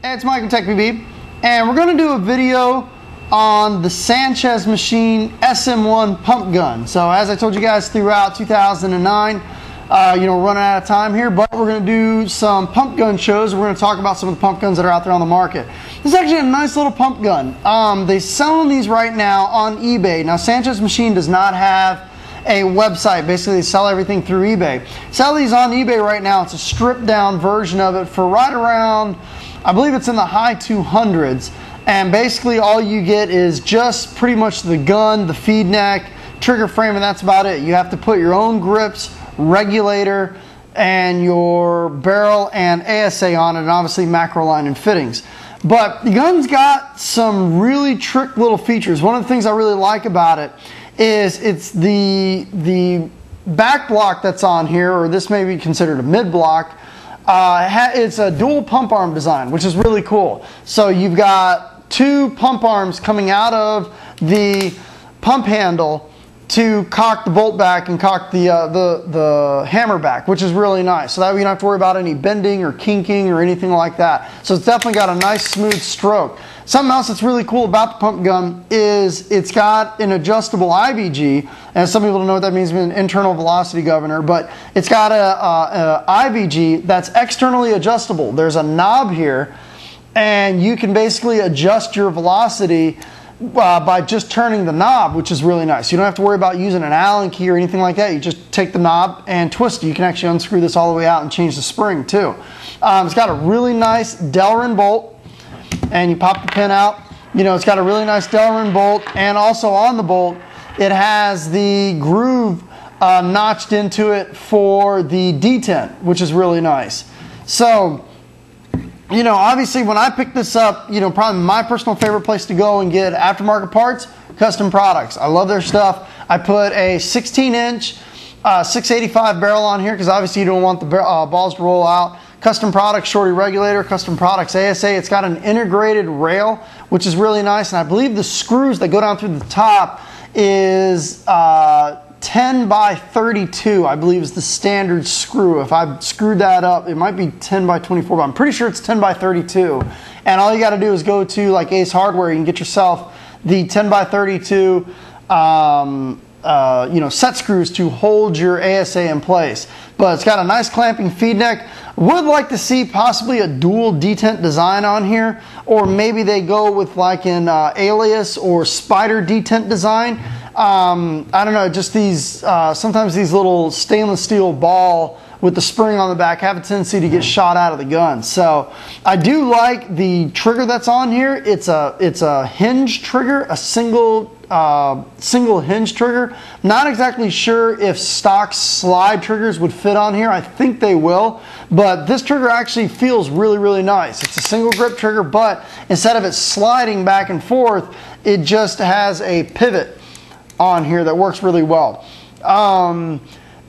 Hey, it's Mike with TechBB, and we're going to do a video on the Sanchez machine SM-1 pump gun. So as I told you guys throughout 2009, we're running out of time here, but we're going to do some pump gun shows. We're going to talk about some of the pump guns that are out there on the market. This is actually a nice little pump gun. They're selling these right now on eBay. Now, Sanchez machine does not have a website. Basically, they sell everything through eBay. Sell these on eBay right now. It's a stripped down version of it for right around, I believe it's in the high 200s. And basically all you get is just pretty much the gun, the feed neck, trigger frame, and that's about it. You have to put your own grips, regulator, and your barrel and ASA on it, and obviously macro line and fittings. But the gun's got some really trick little features. One of the things I really like about it is it's the back block that's on here, or this may be considered a mid block. It's a dual pump arm design, which is really cool. So you've got two pump arms coming out of the pump handle to cock the bolt back and cock the hammer back, which is really nice. So that way you don't have to worry about any bending or kinking or anything like that. So it's definitely got a nice smooth stroke. Something else that's really cool about the pump gun is it's got an adjustable IVG, and some people don't know what that means, an internal velocity governor, but it's got a IVG that's externally adjustable. There's a knob here, and you can basically adjust your velocity by just turning the knob, which is really nice. You don't have to worry about using an Allen key or anything like that. You just take the knob and twist it. You can actually unscrew this all the way out and change the spring too. It's got a really nice Delrin bolt, and you pop the pin out. It's got a really nice Delrin bolt, and also on the bolt it has the groove notched into it for the detent, which is really nice. So obviously when I picked this up, probably my personal favorite place to go and get aftermarket parts, Custom Products. I love their stuff. I put a 16-inch 685 barrel on here because obviously you don't want the balls to roll out. Custom Products shorty regulator, Custom Products ASA. It's got an integrated rail, which is really nice, and I believe the screws that go down through the top is 10 by 32, I believe, is the standard screw. If I screwed that up, it might be 10 by 24, but I'm pretty sure it's 10 by 32. And all you got to do is go to like Ace Hardware. You can get yourself the 10 by 32 set screws to hold your ASA in place. But it's got a nice clamping feed neck. Would like to see possibly a dual detent design on here, or maybe they go with like an alias or spider detent design. I don't know, just these, sometimes these little stainless steel ball with the spring on the back have a tendency to get shot out of the gun. So I do like the trigger that's on here. It's a hinge trigger, a single hinge trigger. Not exactly sure if stock slide triggers would fit on here. I think they will, but this trigger actually feels really, really nice. It's a single grip trigger, but instead of it sliding back and forth, it just has a pivot on here that works really well.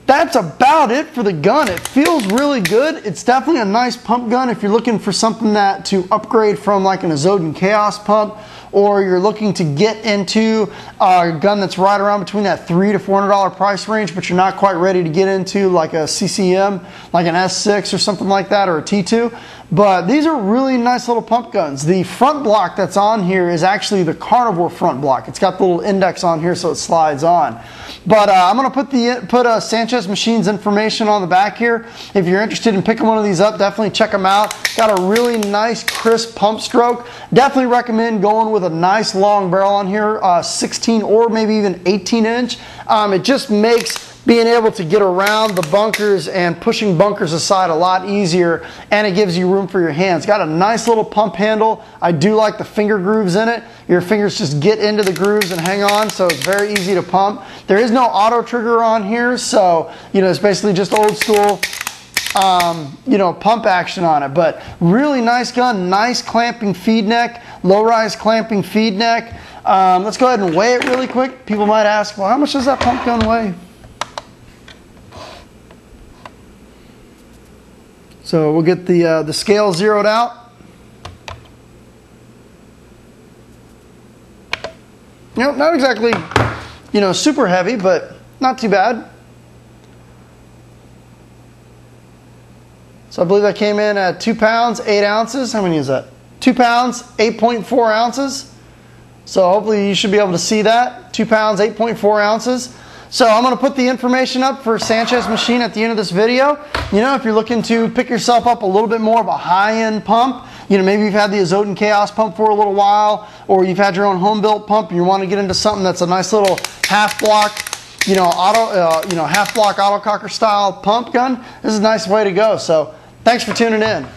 That's about it for the gun. It feels really good. It's definitely a nice pump gun if you're looking for something to upgrade from like an Azodin Chaos pump, or you're looking to get into a gun that's right around between that $300 to $400 price range, but you're not quite ready to get into like a CCM, like an S6 or something like that, or a T2. But these are really nice little pump guns. The front block that's on here is actually the Carnivore front block. It's got the little index on here so it slides on. But I'm going to put Sanchez Machine's information on the back here. If you're interested in picking one of these up, definitely check them out. Got a really nice crisp pump stroke. Definitely recommend going with a nice long barrel on here, 16 or maybe even 18 inch. It just makes being able to get around the bunkers and pushing bunkers aside a lot easier, and it gives you room for your hands. Got a nice little pump handle. I do like the finger grooves in it. Your fingers just get into the grooves and hang on, so it's very easy to pump. There is no auto trigger on here, so it's basically just old school pump action on it. But really nice gun, nice clamping feed neck, low rise clamping feed neck. Let's go ahead and weigh it really quick. People might ask, well, how much does that pump gun weigh? So we'll get the scale zeroed out. Not exactly, super heavy, but not too bad. So I believe that came in at 2 pounds, 8 ounces. How many is that? 2 pounds, 8.4 ounces. So hopefully you should be able to see that. 2 pounds, 8.4 ounces. So I'm going to put the information up for Sanchez machine at the end of this video. You know, if you're looking to pick yourself up a little bit more of a high-end pump, you know, maybe you've had the Azotin Chaos pump for a little while, or you've had your own home-built pump and you want to get into something that's a nice little half-block, you know, half-block autococker style pump gun, this is a nice way to go. So thanks for tuning in.